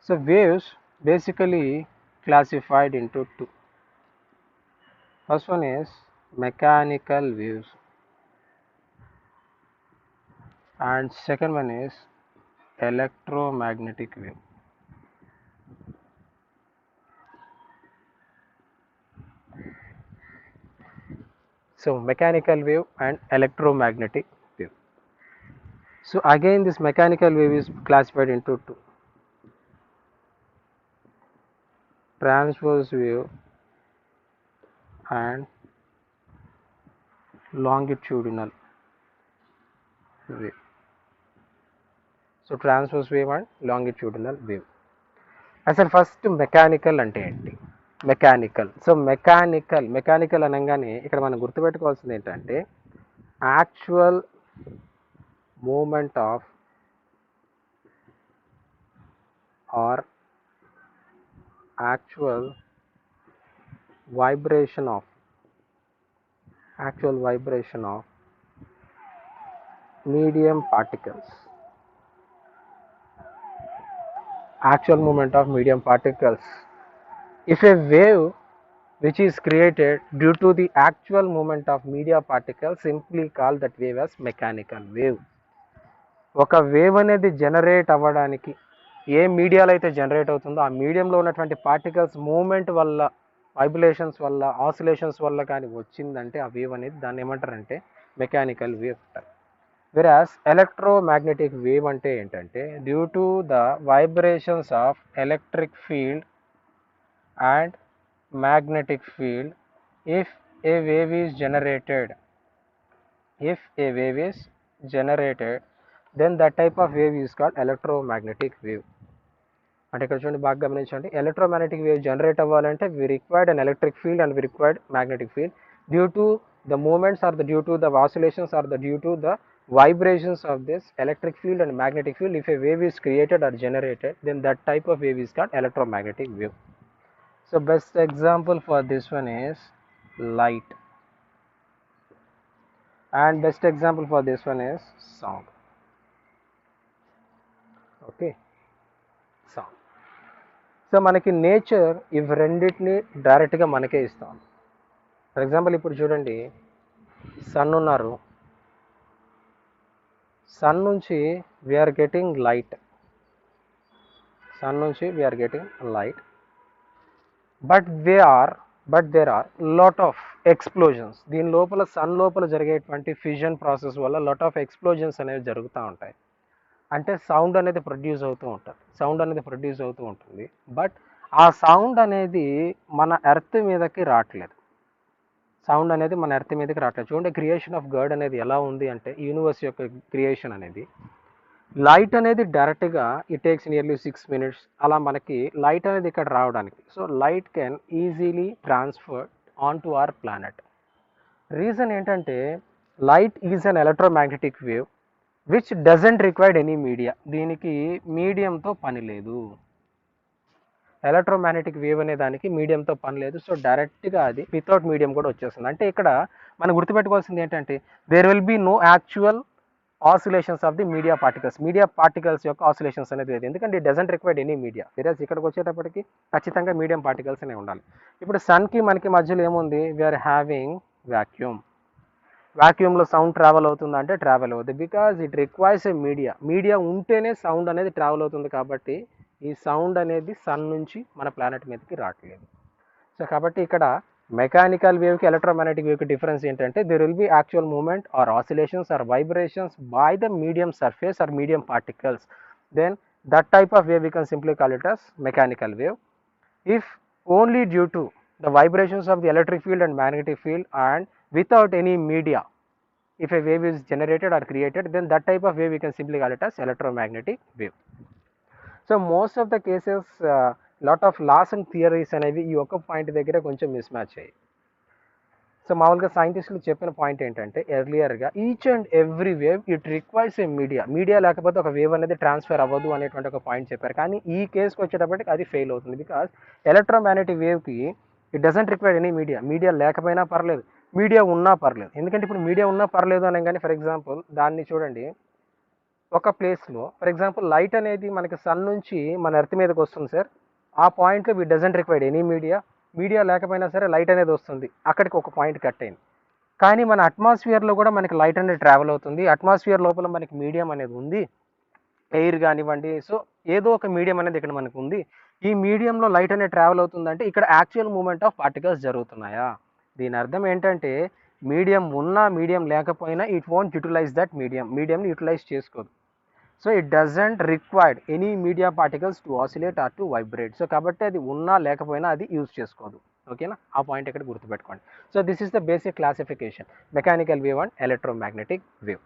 So waves basically classified into two. First one is mechanical waves and second one is electromagnetic wave. So mechanical wave and electromagnetic wave. So again this mechanical wave is classified into two. Transverse wave and longitudinal wave. So transverse wave and longitudinal wave. అసలు first mechanical అంటే ఏంటి? Mechanical అనగానే ఇక్కడ మనం గుర్తుపెట్టుకోవాల్సింది ఏంటంటే actual movement of or actual vibration of medium particles. Actual movement of medium particles. If a wave which is created due to the actual movement of media particles, simply call that wave as mechanical wave. ఒక wave అనేది generate అవ్వడానికి ఏ మీడియాలో అయితే generate అవుతుందో ఆ మీడియంలో ఉన్నటువంటి particles moment వల్ల, వైబ్రేషన్స్ వల్ల, ఆసిలేషన్స్ వల్ల కానీ వచ్చిందంటే ఆ వేవ్ అనేది దాన్ని ఏమంటారంటే మెకానికల్ వేవ్ అంటారు. వెరాస్ ఎలక్ట్రోమాగ్నెటిక్ వేవ్ అంటే ఏంటంటే due to the vibrations of electric field and magnetic field, if a wave is generated then that type of wave is called electromagnetic wave. అంటే ఇక్కడ చూడండి బాగా గమనించండి, ఎలక్ట్రోమాగ్నెటిక్ వేవ్ జనరేట్ అవ్వాలంటే we required an electric field and we required magnetic field due to the movements or the due to the oscillations or the due to the vibrations of this electric field and magnetic field. If a wave is created or generated, then that type of wave is called electromagnetic wave. So best example for this one is light, and best example for this one is sound. Okay, sound. So మనకి nature ఇవి రెండింటిని డైరెక్ట్గా మనకే ఇస్తాం. For example ఇప్పుడు చూడండి, sun ఉన్నారు, sun నుంచి we are getting light, but there are lot of explosions. దీని లోపల సన్ లోపల జరిగేటువంటి ఫ్యూజన్ ప్రాసెస్ వల్ల లాట్ ఆఫ్ ఎక్స్ప్లోజన్స్ అనేవి జరుగుతూ ఉంటాయి. అంటే సౌండ్ అనేది ప్రొడ్యూస్ అవుతూ ఉంటుంది. బట్ ఆ సౌండ్ అనేది మన ఎర్త్ మీదకి రావట్లేదు. చూడండి, క్రియేషన్ ఆఫ్ గాడ్ అనేది ఎలా ఉంది అంటే, యూనివర్స్ యొక్క క్రియేషన్ అనేది లైట్ అనేది డైరెక్ట్గా ఇట్ టేక్స్ నియర్లీ 6 minutes అలా మనకి లైట్ అనేది ఇక్కడ రావడానికి. So light can easily transfer on to our planet. Reason ఏంటంటే light is an electromagnetic wave which doesn't required any media. దీనికి మీడియంతో పని లేదు. ఎలక్ట్రోమాగ్నెటిక్ వేవ్ అనే దానికి మీడియంతో పని లేదు. సో డైరెక్ట్గా అది వితౌట్ మీడియం కూడా వచ్చేస్తుంది. అంటే ఇక్కడ మనం గుర్తుపెట్టుకోవాల్సింది ఏంటంటే there will be no actual oscillations of the media particles యొక్క ఆసిలేషన్స్ అనేది లేదు, ఎందుకంటే it doesn't required any media. Whereas ఇక్కడికి వచ్చేటప్పటికి ఖచ్చితంగా మీడియం పార్టికల్స్ అనేవి ఉండాలి. ఇప్పుడు సన్కి మనకి మధ్యలో ఏముంది, వీఆర్ హ్యావింగ్ వ్యాక్యూమ్లో సౌండ్ ట్రావెల్ అవుతుందా అంటే ట్రావెల్ అవుతుంది, because it requires a media ఉంటేనే సౌండ్ అనేది ట్రావెల్ అవుతుంది. కాబట్టి ఈ సౌండ్ అనేది సన్ నుంచి మన ప్లానెట్ మీదకి రావట్లేదు. సో కాబట్టి ఇక్కడ మెకానికల్ వేవ్కి ఎలక్ట్రోమాగ్నెటిక్ వేవ్కి డిఫరెన్స్ ఏంటంటే there will be actual movement or oscillations or vibrations by the medium surface or medium particles. Then that type of wave we can simply call it as mechanical wave. If only due to the vibrations of the electric field and magnetic field and without any media, if a wave is generated or created, then that type of wave we can simply call it as electromagnetic wave. So most of the cases lot of laws and theories అనేవి ఈ ఒక్క point దగ్గర కొంచెం miss match అయ్యాయి. So మామూలుగా సైంటిస్టులు చెప్పిన point ఏంటంటే ఎర్లియర్గా each and every wave it requires a media లేకపోతే ఒక వేవ్ అనేది ట్రాన్స్ఫర్ అవ్వదు అనేటువంటి ఒక పాయింట్ చెప్పారు. కానీ ఈ కేసుకి వచ్చేటప్పటికి అది ఫెయిల్ అవుతుంది, బికాస్ ఎలక్ట్రోమాగ్నెటిక్ వేవ్కి it doesn't require any media లేకపోయినా పర్లేదు, మీడియా ఉన్నా పర్లేదు. ఎందుకంటే ఇప్పుడు మీడియా ఉన్నా పర్లేదు అనగానే ఫర్ ఎగ్జాంపుల్ దాన్ని చూడండి, ఒక ప్లేస్లో ఫర్ ఎగ్జాంపుల్ లైట్ అనేది మనకి సన్ నుంచి మన ఎర్త్ మీదకి వస్తుంది సార్. ఆ పాయింట్లో వి డజంట్ రిక్వైర్డ్ ఎనీ మీడియా లేకపోయినా సరే లైట్ అనేది వస్తుంది, అక్కడికి ఒక పాయింట్ కట్ అయింది. కానీ మన అట్మాస్ఫియర్లో కూడా మనకి లైట్ అనేది ట్రావెల్ అవుతుంది. అట్మాస్ఫియర్ లోపల మనకి మీడియం అనేది ఉంది, ఎయిర్ కానివ్వండి. సో ఏదో ఒక మీడియం అనేది ఇక్కడ మనకు ఉంది. ఈ మీడియంలో లైట్ అనేది ట్రావెల్ అవుతుందంటే ఇక్కడ యాక్చువల్ మూమెంట్ ఆఫ్ పార్టికల్స్ జరుగుతున్నాయా? దీని అర్థం ఏంటంటే మీడియం ఉన్నా మీడియం లేకపోయినా ఇట్ వోంట్ యూటిలైజ్ దట్ మీడియంని యూటిలైజ్ చేసుకోదు. So it doesn't required any media particles to oscillate or to vibrate. So కాబట్టి అది ఉన్నా లేకపోయినా అది యూజ్ చేసుకోదు. ఓకేనా? ఆ పాయింట్ ఇక్కడ గుర్తుపెట్టుకోండి. So this is the basic classification, mechanical wave and electromagnetic wave.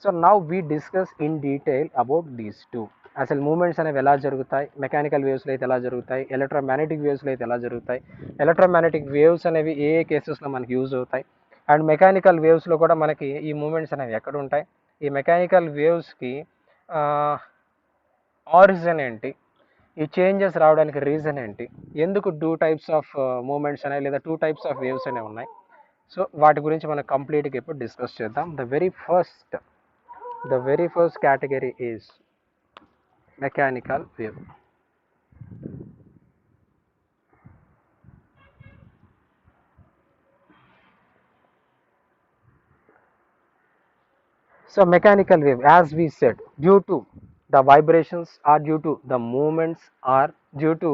So now we discuss in detail about these two. అసలు మూమెంట్స్ అనేవి ఎలా జరుగుతాయి, మెకానికల్ వేవ్స్లో అయితే ఎలా జరుగుతాయి, ఎలక్ట్రోమాగ్నెటిక్ వేవ్స్లో అయితే ఎలా జరుగుతాయి, ఎలక్ట్రోమాగ్నెటిక్ వేవ్స్ అనేవి ఏ కేసెస్లో మనకి యూజ్ అవుతాయి, అండ్ మెకానికల్ వేవ్స్లో కూడా మనకి ఈ మూమెంట్స్ అనేవి ఎక్కడ ఉంటాయి, ఈ మెకానికల్ వేవ్స్కి ఆరిజిన్ ఏంటి, ఈ చేంజెస్ రావడానికి రీజన్ ఏంటి, ఎందుకు 2 టైప్స్ ఆఫ్ మూమెంట్స్ అనేవి లేదా 2 టైప్స్ ఆఫ్ వేవ్స్ అనేవి ఉన్నాయి. సో వాటి గురించి మనం కంప్లీట్గా ఇప్పుడు డిస్కస్ చేద్దాం. The very first category is mechanical wave. So mechanical wave, as we said, due to the vibrations or due to the movements or due to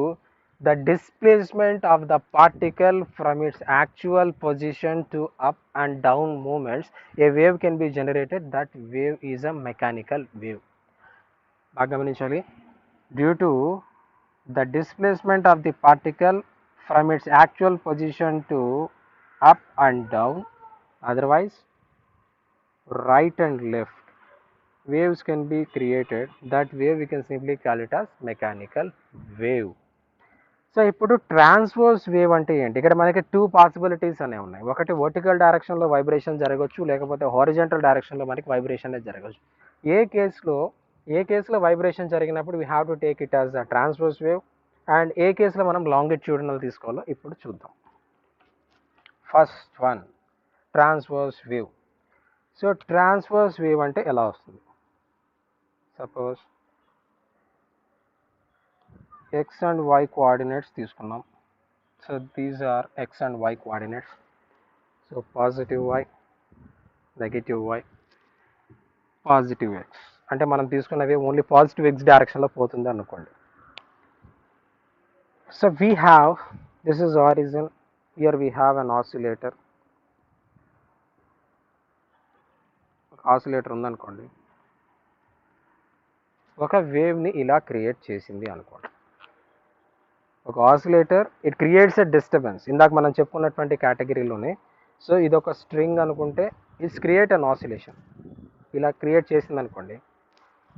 the displacement of the particle from its actual position to up and down movements, a wave can be generated. That wave is a mechanical wave. బాగా గమనించాలి. Due to the displacement of the particle from its actual position to up and down, otherwise right and left, waves can be created. That wave we can simply call it as mechanical wave. So ఇప్పుడు transverse wave అంటే ఏంటి? ఇక్కడ మనకి 2 possibilities అనేవి ఉన్నాయి. ఒకటి vertical డైరెక్షన్లో vibration జరగవచ్చు, లేకపోతే హారిజంటల్ డైరెక్షన్లో మనకి వైబ్రేషన్ అనేది జరగవచ్చు. ఏ కేసులో వైబ్రేషన్ జరిగినప్పుడు we have to take it as the transverse wave, and ఏ కేసులో మనం లాంగిట్యూడినల్ తీసుకోవాలో ఇప్పుడు చూద్దాం. First one, transverse wave. So transverse wave అంటే ఎలా వస్తుంది? Suppose x and y coordinates తీసుకున్నాం. So these are x and y coordinates. So positive y, negative y, positive x. అంటే మనం తీసుకున్నవి ఓన్లీ పాజిటివ్ x డైరెక్షన్లో పోతుంది అనుకోండి. So we have, this is origin, here we have an oscillator. Oscillator ఉందనుకోండి, ఒక వేవ్ని ఇలా create చేసింది అనుకోండి. ఒక oscillator, it creates a disturbance. ఇందాక మనం చెప్పుకున్నటువంటి కేటగిరీలోనే. సో ఇది ఒక స్ట్రింగ్ అనుకుంటే, ఇట్స్ క్రియేట్ అన్ ఆసిలేషన్. ఇలా క్రియేట్ చేసింది అనుకోండి.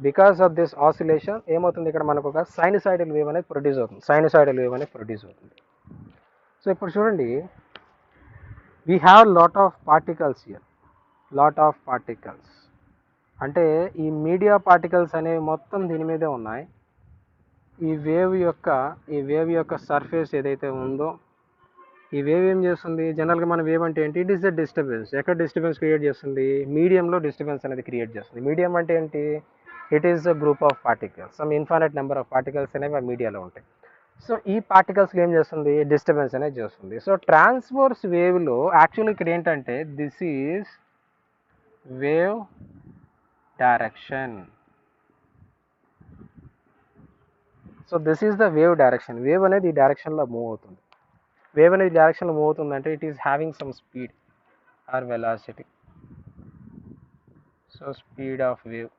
బికాస్ ఆఫ్ దిస్ ఆసిలేషన్ ఏమవుతుంది, ఇక్కడ మనకు ఒక సైనసాయిడల్ వేవ్ అనేది ప్రొడ్యూస్ అవుతుంది. సో ఇప్పుడు చూడండి, we have lot of particles here. అంటే ఈ మీడియా పార్టికల్స్ అనేవి మొత్తం దీని మీదే ఉన్నాయి. ఈ వేవ్ యొక్క సర్ఫేస్ ఏదైతే ఉందో, ఈ వేవ్ ఏం చేస్తుంది? జనరల్గా మన వేవ్ అంటే ఏంటి? It is the disturbance. ఎక్కడ డిస్టర్బెన్స్ క్రియేట్ చేస్తుంది? మీడియంలో డిస్టర్బెన్స్ అనేది క్రియేట్ చేస్తుంది. మీడియం అంటే ఏంటి? It is a group of particles. Some infinite number of particles అనేవి ఆ మీడియాలో ఉంటాయి. సో ఈ పార్టికల్స్లో ఏం చేస్తుంది? డిస్టర్బెన్స్ అనేది చేస్తుంది. సో ట్రాన్స్వర్స్ వేవ్లో యాక్చువల్లీ ఇక్కడ ఏంటంటే, this is wave direction. So this is the wave direction. Wave అనేది ఈ డైరెక్షన్లో మూవ్ అవుతుంది. అంటే it is having some speed or velocity. So speed of wave,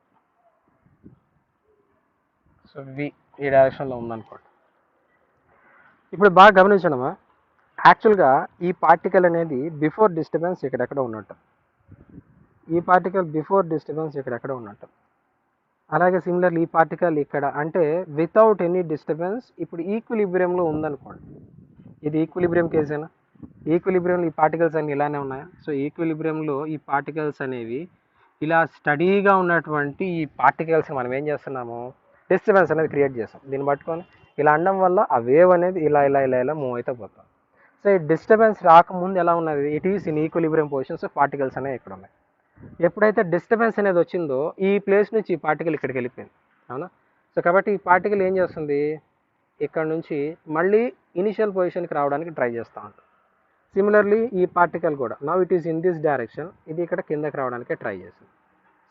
so v ఈ డైరెక్షన్లో ఉందనుకోండి. ఇప్పుడు బాగా గమనించడమా, యాక్చువల్గా ఈ పార్టికల్ అనేది బిఫోర్ డిస్టర్బెన్స్ ఇక్కడెక్కడ ఉన్నట్టు, అలాగే సిమిలర్లీ ఈ పార్టికల్ ఇక్కడ, అంటే వితౌట్ ఎనీ డిస్టర్బెన్స్ ఇప్పుడు ఈక్విలిబ్రియంలో ఉందనుకోండి. ఇది ఈక్విలిబ్రియం కేసేనా? ఈక్విలిబ్రియంలో ఈ పార్టికల్స్ అన్ని ఇలానే ఉన్నాయా? సో ఈక్విలిబ్రియంలో ఈ పార్టికల్స్ అనేవి ఇలా స్టడీగా ఉన్నటువంటి ఈ పార్టికల్స్ మనం ఏం చేస్తున్నాము? డిస్టర్బెన్స్ అనేది క్రియేట్ చేస్తాం. దీన్ని పట్టుకొని ఇలా అనడం వల్ల ఆ వేవ్ అనేది ఇలా మూవ్ అయితే పోతాం. సో ఈ డిస్టర్బెన్స్ రాకముందు ఎలా ఉన్నది? It is in equilibrium position. So particles అనేవి ఇక్కడ ఉన్నాయి. ఎప్పుడైతే డిస్టర్బెన్స్ అనేది వచ్చిందో ఈ ప్లేస్ నుంచి ఈ పార్టికల్ ఇక్కడికి వెళ్ళిపోయింది, అవునా? సో కాబట్టి ఈ పార్టికల్ ఏం చేస్తుంది, ఇక్కడ నుంచి మళ్ళీ ఇనిషియల్ పొజిషన్కి రావడానికి ట్రై చేస్తూ ఉంటుంది. సిమిలర్లీ ఈ పార్టికల్ కూడా now it is in this direction, ఇది ఇక్కడ కిందకి రావడానికి ట్రై చేస్తుంది.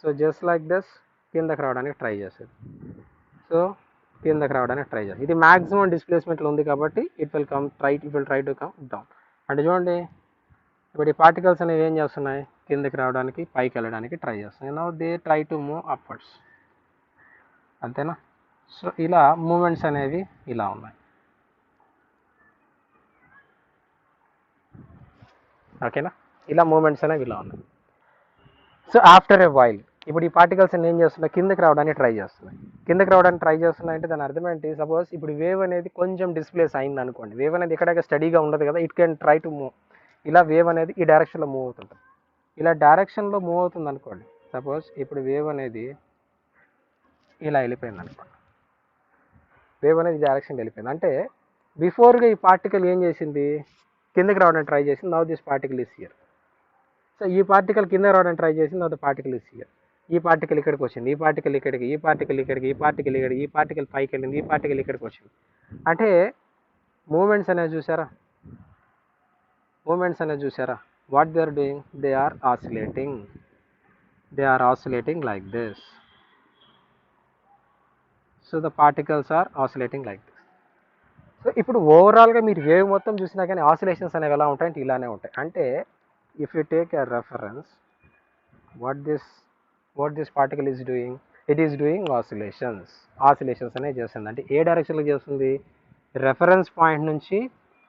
సో జస్ట్ లైక్ దిస్ కిందకి రావడానికి ట్రై చేస్తుంది. సో కిందకి రావడానికి ట్రై చేస్తుంది. ఇది మ్యాక్సిమం డిస్ప్లేస్మెంట్లో ఉంది కాబట్టి it will try to come down. అంటే చూడండి, ఇప్పుడు ఈ పార్టికల్స్ అనేవి ఏం చేస్తున్నాయి, కిందకి రావడానికి పైకి వెళ్ళడానికి ట్రై చేస్తున్నాయి. Now they try to move upwards, అంతేనా? సో ఇలా మూమెంట్స్ అనేవి ఇలా ఉన్నాయి, ఓకేనా? ఇలా మూమెంట్స్ అనేవి ఇలా ఉన్నాయి. సో ఆఫ్టర్ ఎ వైల్ ఇప్పుడు ఈ పార్టికల్స్ ఏం చేస్తున్నాయి, కిందకి రావడానికి ట్రై చేస్తున్నాయి. కిందకి రావడానికి ట్రై చేస్తున్నాయి అంటే దాని అర్థం ఏంటి, సపోజ్ ఇప్పుడు వేవ్ అనేది కొంచెం డిస్ప్లేస్ అయింది అనుకోండి, వేవ్ అనేది ఎక్కడైనా స్టడీగా ఉండదు కదా, it can try to move. ఇలా వేవ్ అనేది ఈ డైరెక్షన్లో మూవ్ అవుతుంటుంది. ఇలా డైరెక్షన్లో మూవ్ అవుతుంది అనుకోండి, సపోజ్ ఇప్పుడు వేవ్ అనేది ఇలా వెళ్ళిపోయింది అనుకోండి, వేవ్ అనేది డైరెక్షన్ వెళ్ళిపోయింది అంటే బిఫోర్గా ఈ పార్టికల్ ఏం చేసింది, కిందకి రావడానికి ట్రై చేసింది. Now this particle is here. So ఈ పార్టికల్ కింద రావడానికి ట్రై చేసింది, now the particle is here. ఈ పార్టికల్ ఇక్కడికి వచ్చింది, ఈ పార్టికల్ ఇక్కడికి, ఈ పార్టికల్ ఇక్కడికి, ఈ పార్టికల్ ఇక్కడికి, ఈ పార్టికల్ పైకి వెళ్ళింది, ఈ పార్టికల్ ఇక్కడికి వచ్చింది. అంటే మూమెంట్స్ అనేది చూసారా, మూమెంట్స్ అనేది చూసారా, what they are doing, they are oscillating like this. So the particles are oscillating like this. So ఇప్పుడు ఓవరాల్గా మీరు వేవ్ మొత్తం చూసినా కానీ ఆసిలేషన్స్ అనేవి ఎలా ఉంటాయంటే ఇలానే ఉంటాయి. అంటే if you take a reference, what this particle is doing, it is doing oscillations అనేది చేస్తుంది. అంటే ఏ డైరెక్షన్లో చేస్తుంది, రెఫరెన్స్ పాయింట్ నుంచి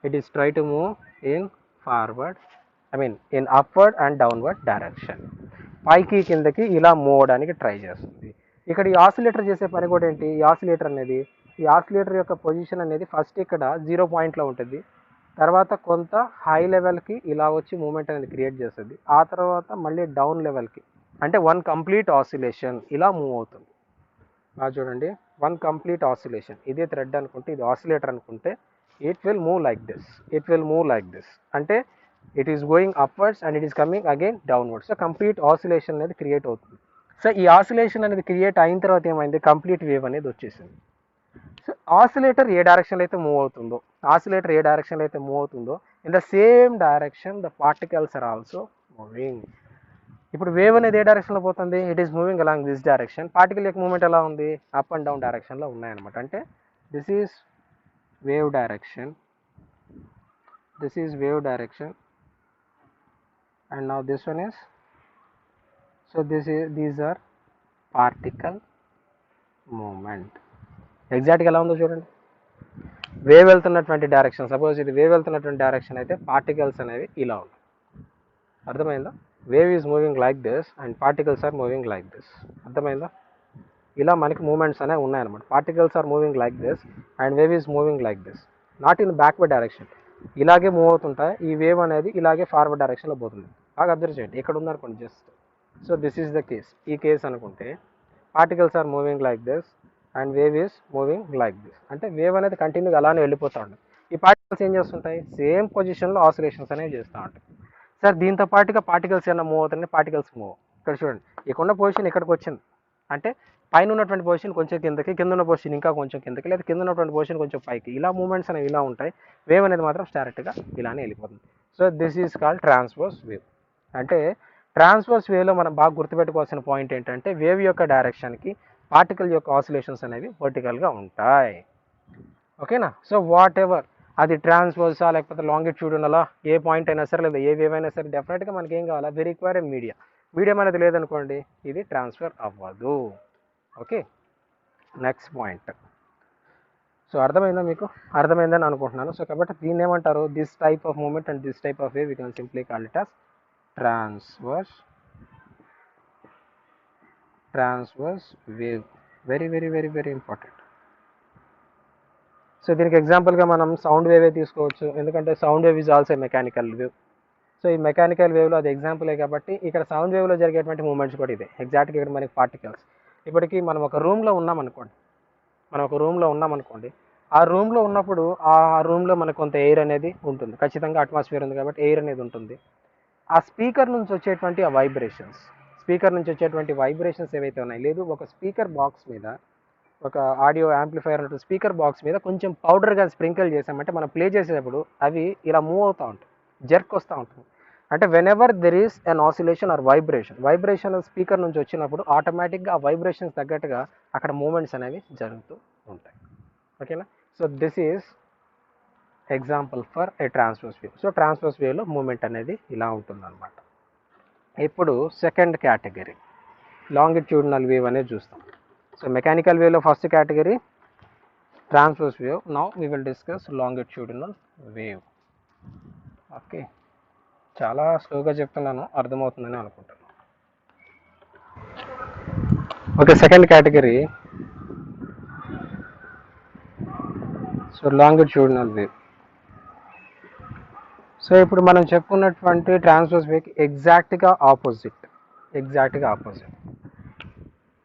it is try to move in forward, in upward and downward direction. పైకి కిందకి ఇలా మూవ్ అవడానికి ట్రై చేస్తుంది. ఇక్కడ ఈ ఆసిలేటర్ చేసే పని కూడా ఏంటి, ఈ ఆసిలేటర్ యొక్క పొజిషన్ అనేది ఫస్ట్ ఇక్కడ 0 పాయింట్లో ఉంటుంది, తర్వాత కొంత హై లెవెల్కి ఇలా వచ్చి మూమెంట్ అనేది క్రియేట్ చేస్తుంది, ఆ తర్వాత మళ్ళీ డౌన్ లెవెల్కి, అంటే వన్ కంప్లీట్ ఆసిలేషన్ ఇలా మూవ్ అవుతుంది. చూడండి, వన్ కంప్లీట్ ఆసిలేషన్. ఇదే థ్రెడ్ అనుకుంటే, ఇది ఆసిలేటర్ అనుకుంటే, it will move like this. అంటే it is going upwards and it is coming again downwards. So complete oscillation అనేది క్రియేట్ అవుతుంది. సో ఈ ఆసిలేషన్ అనేది క్రియేట్ అయిన తర్వాత ఏమైంది, కంప్లీట్ వేవ్ అనేది వచ్చేసింది. సో ఆసిలేటర్ ఏ డైరెక్షన్లో అయితే మూవ్ అవుతుందో in the same direction the particles are also moving. ఇప్పుడు వేవ్ అనేది ఏ డైరెక్షన్లో పోతుంది, it is moving along this direction. Particle యొక్క మూమెంట్ ఎలా ఉంది, అప్ అండ్ డౌన్ డైరెక్షన్లో ఉన్నాయన్నమాట. అంటే this is wave direction and now this one is, so these are particle movement. ఎగ్జాక్ట్గా ఎలా ఉందో చూడండి, వేవ్ వెళ్తున్నటువంటి డైరెక్షన్, సపోజ్ ఇది వేవ్ వెళ్తున్నటువంటి డైరెక్షన్ అయితే పార్టికల్స్ అనేవి ఇలా ఉన్నాయి. అర్థమైందా, wave is moving like this and particles are moving like this. అర్థమైందా, ఇలా మనకి మూమెంట్స్ అనేవి ఉన్నాయన్నమాట. Particles are moving like this and wave is moving like this, not in backward direction. ఇలాగే మూవ్ అవుతుంటాయి, ఈ వేవ్ అనేది ఇలాగే ఫార్వర్డ్ డైరెక్షన్లో పోతుంది. బాగా అబ్జర్వ్ చేయండి, ఇక్కడ ఉందనుకోండి just. So this is the case, ఈ కేస్ అనుకుంటే particles are moving like this and wave is moving like this. అంటే వేవ్ అనేది కంటిన్యూగా అలానే వెళ్ళిపోతూ ఉంటుంది. ఈ పార్టికల్స్ ఏం చేస్తుంటాయి, సేమ్ పొజిషన్లో ఆసిలేషన్స్ అనేవి చేస్తూ ఉంటాయి. సార్ దీంతో పాటుగా పార్టికల్స్ ఏమైనా మూవ్ అవుతున్నాయి, పార్టికల్స్ మూవ్. ఇక్కడ చూడండి, ఇక్కడ పొజిషన్ ఇక్కడికి వచ్చింది అంటే పైన ఉన్నటువంటి పొజిషన్ కొంచెం కిందకి, కింద ఉన్న పొజిషన్ ఇంకా కొంచెం కిందకి, లేదా కింద ఉన్నటువంటి పొజిషన్ కొంచెం పైకి, ఇలా మూమెంట్స్ అనేవి ఇలా ఉంటాయి. వేవ్ అనేది మాత్రం డైరెక్ట్గా ఇలానే వెళ్ళిపోతుంది. So this is called transverse wave. అంటే ట్రాన్స్వర్స్ వేవ్లో మనం బాగా గుర్తుపెట్టుకోవాల్సిన పాయింట్ ఏంటంటే వేవ్ యొక్క డైరెక్షన్కి పార్టికల్ యొక్క ఆసిలేషన్స్ అనేవి వర్టికల్గా ఉంటాయి. ఓకేనా, సో వాట్ ఎవర్ అది ట్రాన్స్వర్సా లేకపోతే లాంగిట్యూడినలా, ఏ పాయింట్ అయినా సరే లేదా ఏ వేవ్ అయినా సరే, డెఫినెట్గా మనకి ఏం కావాలా, వి రిక్వైర్ ఏ మీడియం అనేది లేదనుకోండి ఇది ట్రాన్స్ఫర్ అవ్వదు. Okay, next point. సో అర్థమైందా, మీకు అర్థమైందని అనుకుంటున్నాను. సో కాబట్టి దీన్ని ఏమంటారు, this type of movement and this type of wave we can simply call it as transverse wave. Very very very very important. So దీనికి ఎగ్జాంపుల్గా మనం సౌండ్ వేవే తీసుకోవచ్చు, ఎందుకంటే sound wave is also mechanical wave. So ఈ mechanical వేవ్లో అది ఎగ్జాంపులే కాబట్టి ఇక్కడ సౌండ్ వేవ్లో జరిగేటువంటి మూమెంట్స్ కూడా ఇదే ఎగ్జాక్ట్గా. ఇక్కడ మనకి పార్టికల్స్, ఇప్పటికీ మనం ఒక రూమ్లో ఉన్నామనుకోండి, ఆ రూమ్లో ఉన్నప్పుడు ఆ రూమ్లో మనకు కొంత ఎయిర్ అనేది ఉంటుంది, ఖచ్చితంగా అట్మాస్ఫియర్ ఉంది కాబట్టి ఎయిర్ అనేది ఉంటుంది. ఆ స్పీకర్ నుంచి వచ్చేటువంటి ఆ వైబ్రేషన్స్, స్పీకర్ నుంచి వచ్చేటువంటి వైబ్రేషన్స్ ఏవైతే ఉన్నాయి, లేదు ఒక స్పీకర్ బాక్స్ మీద, ఒక ఆడియో యాంప్లిఫైయర్ అన్నట్టు స్పీకర్ బాక్స్ మీద కొంచెం పౌడర్గా స్ప్రింకిల్ చేసామంటే మనం ప్లే చేసేటప్పుడు అవి ఇలా మూవ్ అవుతూ ఉంటాయి, జర్క్ వస్తూ ఉంటుంది. అంటే whenever there is an oscillation or vibration speaker నుంచి వచ్చినప్పుడు ఆటోమేటిక్గా ఆ వైబ్రేషన్స్ తగ్గట్టుగా అక్కడ మూమెంట్స్ అనేవి జరుగుతూ ఉంటాయి. ఓకేనా? So this is example for a transverse wave. So transverse వేవ్లో మూమెంట్ అనేది ఇలా ఉంటుందన్నమాట. ఇప్పుడు సెకండ్ కేటగిరీ లాంగిట్యూడినల్ వేవ్ అనేది చూస్తాం. సో మెకానికల్ వేవ్లో first category transverse wave. Now we will discuss longitudinal wave. Okay, చాలా స్లోగా చెప్తున్నాను, అర్థమవుతుందని అనుకుంటాను. Okay, second category, so longitudinal wave. So ఇప్పుడు మనం చెప్పుకున్నటువంటి ట్రాన్స్వర్స్ వేవ్కి ఎగ్జాక్ట్గా ఆపోజిట్.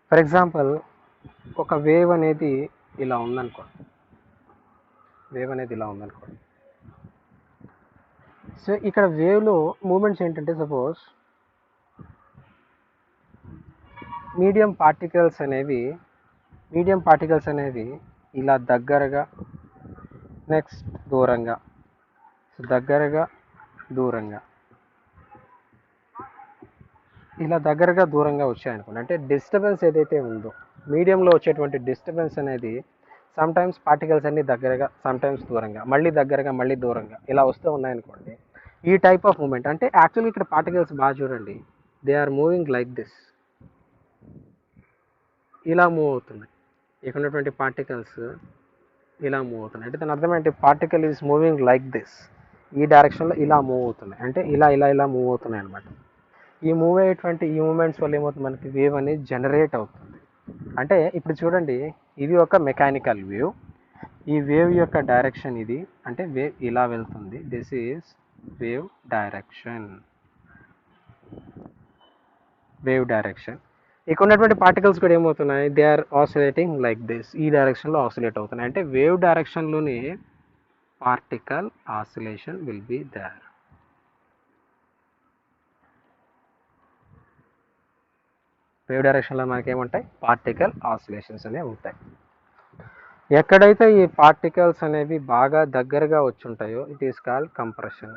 ఫర్ ఎగ్జాంపుల్, ఒక వేవ్ అనేది ఇలా ఉందనుకోండి. సో ఇక్కడ వేవ్లో మూమెంట్స్ ఏంటంటే, సపోజ్ మీడియం పార్టికల్స్ అనేవి ఇలా దగ్గరగా, నెక్స్ట్ దూరంగా, ఇలా దగ్గరగా దూరంగా వచ్చాయనుకోండి. అంటే డిస్టర్బెన్స్ ఏదైతే ఉందో, మీడియంలో వచ్చేటువంటి డిస్టర్బెన్స్ అనేది సమ్ టైమ్స్ పార్టికల్స్ అన్ని దగ్గరగా, సమ్ టైమ్స్ దూరంగా, మళ్ళీ దగ్గరగా, మళ్ళీ దూరంగా ఇలా వస్తూ ఉన్నాయనుకోండి. ఈ టైప్ ఆఫ్ మూమెంట్ అంటే యాక్చువల్గా ఇక్కడ పార్టికల్స్ బాగా చూడండి, they are moving like this, ఇలా మూవ్ అవుతున్నాయి. ఇక్కడ ఉన్నటువంటి పార్టికల్స్ ఇలా మూవ్ అవుతున్నాయి. అంటే దాని అర్థం ఏంటి? Particle is moving like this, ఈ డైరెక్షన్లో ఇలా మూవ్ అవుతున్నాయి. అంటే ఇలా మూవ్ అవుతున్నాయి అనమాట. ఈ మూవ్ అయ్యేటువంటి ఈ మూమెంట్స్ వల్ల ఏమవుతుంది, మనకి వేవ్ అనేది జనరేట్ అవుతుంది. అంటే ఇప్పుడు చూడండి, ఇది ఒక మెకానికల్ వేవ్. ఈ వేవ్ యొక్క డైరెక్షన్ ఇది, అంటే వేవ్ ఇలా వెళ్తుంది. This is wave direction. ఇక్కడ ఉన్నటువంటి పార్టికల్స్ కూడా ఏమవుతున్నాయి, they are oscillating like this, ఈ డైరెక్షన్లో ఆసిలేట్ అవుతున్నాయి. అంటే వేవ్ డైరెక్షన్లోనే particle oscillation will be there. Wave డైరెక్షన్లో మనకేముంటాయి, పార్టికల్ ఆసిలేషన్స్ అనేవి ఉంటాయి. ఎక్కడైతే ఈ పార్టికల్స్ అనేవి బాగా దగ్గరగా వచ్చి ఉంటాయో ఇట్ ఈస్ కాల్డ్ కంప్రెషన్.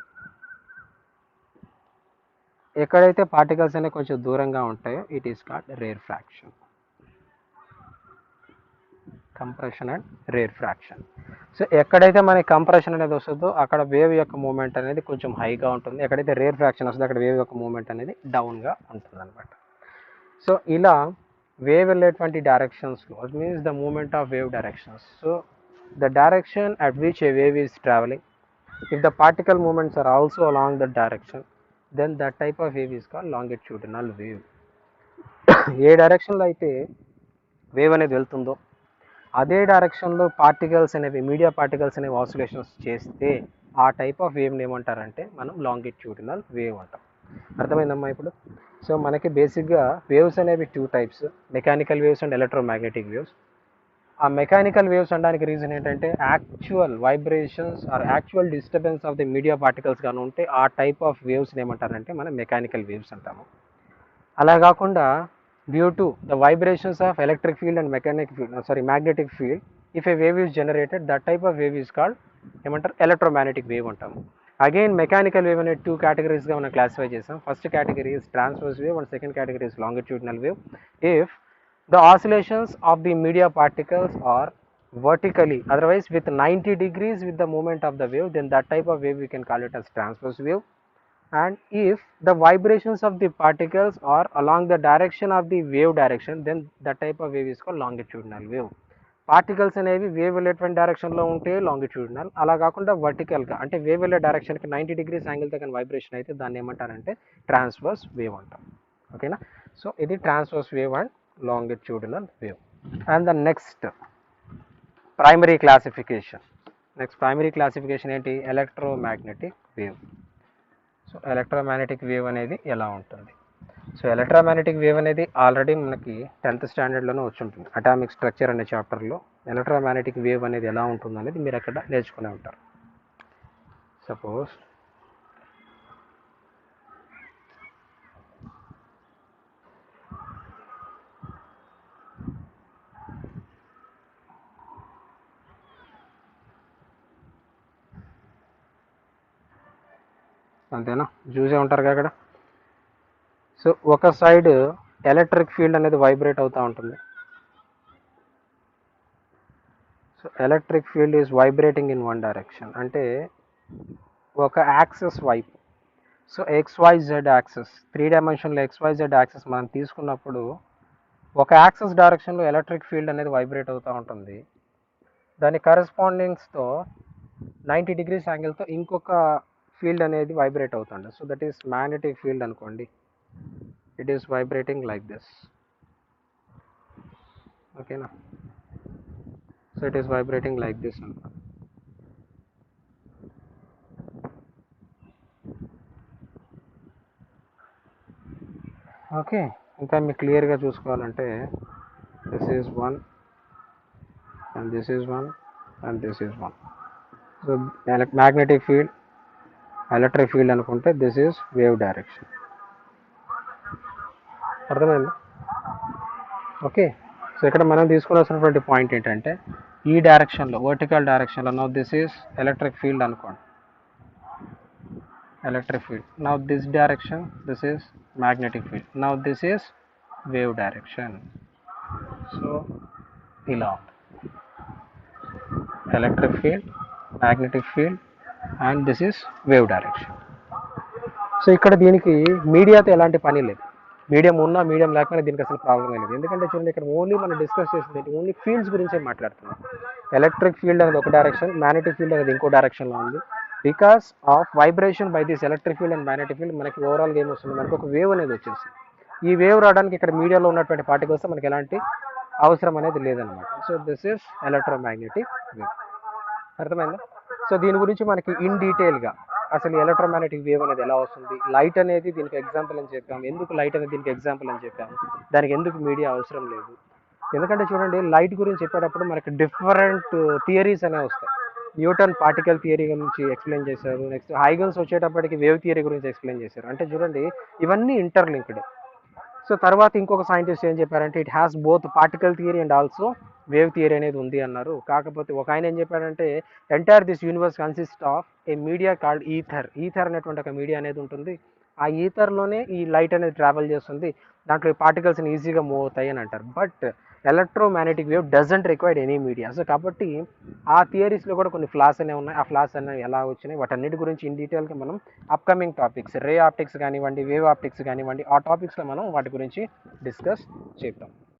ఎక్కడైతే పార్టికల్స్ అనేవి కొంచెం దూరంగా ఉంటాయో it is called rarefaction. Compression and rarefaction. So ఎక్కడైతే మనకి కంప్రెషన్ అనేది వస్తుందో అక్కడ వేవ్ యొక్క మూమెంట్ అనేది కొంచెం హైగా ఉంటుంది. ఎక్కడైతే రేర్ఫ్రాక్షన్ వస్తుందో అక్కడ వేవ్ యొక్క మూమెంట్ అనేది డౌన్గా ఉంటుంది అనమాట. సో ఇలా వేవ్ వెళ్ళేటువంటి డైరెక్షన్స్లో, it means the moment of wave directions. So the direction at which a wave is travelling, if the particle moments are also along that direction, then that type of wave is called longitudinal wave. ఏ డైరెక్షన్లో అయితే wave అనేది వెళ్తుందో అదే డైరెక్షన్లో particles అనేవి, media particles అనేవి oscillations చేస్తే ఆ టైప్ ఆఫ్ వేవ్ని ఏమంటారంటే మనం లాంగిట్యూడినల్ వేవ్ అంటాం. అర్థమైందమ్మా ఇప్పుడు? సో మనకి బేసిక్గా వేవ్స్ అనేవి 2 types, mechanical waves and electromagnetic waves. ఆ మెకానికల్ వేవ్స్ అనడానికి రీజన్ ఏంటంటే actual vibrations or actual disturbance of the media particles కానీ ఉంటే ఆ టైప్ ఆఫ్ వేవ్స్ని ఏమంటారంటే మనం మెకానికల్ వేవ్స్ అంటాము. అలా కాకుండా due to the vibrations of electric field and magnetic field, if a wave is generated, that type of wave is called ఏమంటారు, electromagnetic wave అంటాము. అగైన్ మెకానికల్ వేవ్ అనేది 2 కేటగిరీస్గా మనం క్లాసిఫై చేసాం. First category is transverse wave and second category is longitudinal wave. If the oscillations of the media particles are vertically, otherwise with 90 degrees with the movement of the wave, then that type of wave we can call it as transverse wave. And if the vibrations of the particles are along the direction of the wave direction, then that type of wave is called longitudinal wave. Particles అనేవి wave వెళ్ళేటువంటి డైరెక్షన్లో ఉంటే longitudinal, అలా కాకుండా వర్టికల్గా అంటే wave వెళ్ళే డైరెక్షన్కి 90 degrees యాంగిల్తో కానీ vibration అయితే దాన్ని ఏమంటారంటే ట్రాన్స్వర్స్ వేవ్ అంటాం. ఓకేనా? సో ఇది transverse wave and longitudinal wave. And the next primary classification ఏంటి, electromagnetic wave. So electromagnetic wave అనేది ఎలా ఉంటుంది? సో ఎలక్ట్రోమాగ్నెటిక్ వేవ్ అనేది ఆల్రెడీ మనకి 10th స్టాండర్డ్లోనే వచ్చి ఉంటుంది. అటామిక్ స్ట్రక్చర్ అనే చాప్టర్లో ఎలక్ట్రోమాగ్నెటిక్ వేవ్ అనేది ఎలా ఉంటుంది అనేది మీరు అక్కడ నేర్చుకునే ఉంటారు. అంతేనా, చూసే ఉంటారు అక్కడ. సో ఒక సైడ్ ఎలక్ట్రిక్ ఫీల్డ్ అనేది వైబ్రేట్ అవుతూ ఉంటుంది. So electric field is vibrating in one direction, అంటే ఒక యాక్సెస్ వైపు. So XYZ access, 3 డైమెన్షన్లో XYZ access మనం తీసుకున్నప్పుడు ఒక యాక్సెస్ డైరెక్షన్లో ఎలక్ట్రిక్ ఫీల్డ్ అనేది వైబ్రేట్ అవుతూ ఉంటుంది. దాని కరెస్పాండింగ్స్తో 90 డిగ్రీస్ యాంగిల్తో ఇంకొక ఫీల్డ్ అనేది వైబ్రేట్ అవుతుంది. So that is magnetic field అనుకోండి. It is vibrating like this. ఓకేనా, so it is vibrating like this అనుకోండి. ఓకే, ఇంకా మీకు క్లియర్గా చూసుకోవాలంటే this is 1 and this is 1 and this is 1. So magnetic field, electric field అనుకుంటే this is wave direction. అర్థమైంది? Okay, so ఇక్కడ మనం తీసుకోవాల్సినటువంటి పాయింట్ ఏంటంటే ఈ డైరెక్షన్లో, వర్టికల్ డైరెక్షన్లో now this is electric field అనుకోండి, electric field. Now this direction, this is magnetic field. Now this is wave direction. So ఇలా ఉంది electric field, magnetic field and this is wave direction. So ఇక్కడ దీనికి మీడియాతో ఎలాంటి పని లేదు. మీడియం ఉన్నా మీడియం లేకపోయినా దీనికి అసలు ప్రాబ్లమే లేదు. ఎందుకంటే చూడండి, ఇక్కడ ఓన్లీ మనం డిస్కస్ చేసింది ఓన్లీ ఫీల్డ్స్ గురించే మాట్లాడుతున్నాం. ఎలక్ట్రిక్ ఫీల్డ్ అనేది ఒక డైరెక్షన్, మ్యాగ్నెటిక్ ఫీల్డ్ అనేది ఇంకో డైరెక్షన్లో ఉంది. Because of vibration by this electric field and magnetic field మనకి ఓవరాల్గా ఏమొస్తుంది, మనకి ఒక వేవ్ అనేది వచ్చేస్తుంది. ఈ వేవ్ రావడానికి ఇక్కడ మీడియాలో ఉన్నటువంటి పార్టికల్స్ మనకి ఎలాంటి అవసరం అనేది లేదనమాట. So this is electromagnetic wave. అర్థమైందా? సో దీని గురించి మనకి ఇన్ డీటెయిల్గా అసలు ఎలక్ట్రోమాగ్నెటిక్ వేవ్ అనేది ఎలా వస్తుంది, లైట్ అనేది దీనికి ఎగ్జాంపుల్ అని చెప్పాము, ఎందుకు లైట్ అనేది దీనికి ఎగ్జాంపుల్ అని చెప్పాము, దానికి ఎందుకు మీడియా అవసరం లేదు. ఎందుకంటే చూడండి, లైట్ గురించి చెప్పేటప్పుడు మనకి డిఫరెంట్ థియరీస్ అనేవి వస్తాయి. న్యూటన్ పార్టికల్ థియరీ గురించి ఎక్స్ప్లెయిన్ చేశారు. నెక్స్ట్ హైగన్స్ వచ్చేటప్పటికి వేవ్ థియరీ గురించి ఎక్స్ప్లెయిన్ చేశారు. అంటే చూడండి, ఇవన్నీ ఇంటర్లింక్డ్. సో తర్వాత ఇంకొక సైంటిస్ట్ ఏం చెప్పారంటే it has both particle theory and also wave theory అనేది ఉంది అన్నారు. కాకపోతే ఒక ఆయన ఏం చెప్పాడంటే entire this universe consist of A media called ether. Ether అనేటువంటి ఒక మీడియా అనేది ఉంటుంది. ఆ ఈథర్లోనే ఈ లైట్ అనేది ట్రావెల్ చేస్తుంది. దాంట్లో ఈ పార్టికల్స్ని ఈజీగా మూవ్ అవుతాయి అని అంటారు. But electromagnetic wave doesn't required any media. So కాబట్టి ఆ థియరీస్లో కూడా కొన్ని ఫ్లాస్ అనేవి ఉన్నాయి. ఆ ఫ్లాస్ అనేవి ఎలా వచ్చినాయి, వాటన్నిటి గురించి ఇన్ డీటెయిల్గా మనం అప్కమింగ్ టాపిక్స్, రే ఆప్టిక్స్ కానివ్వండి, వేవ్ ఆప్టిక్స్ కానివ్వండి, ఆ టాపిక్స్లో మనం వాటి గురించి డిస్కస్ చేద్దాం.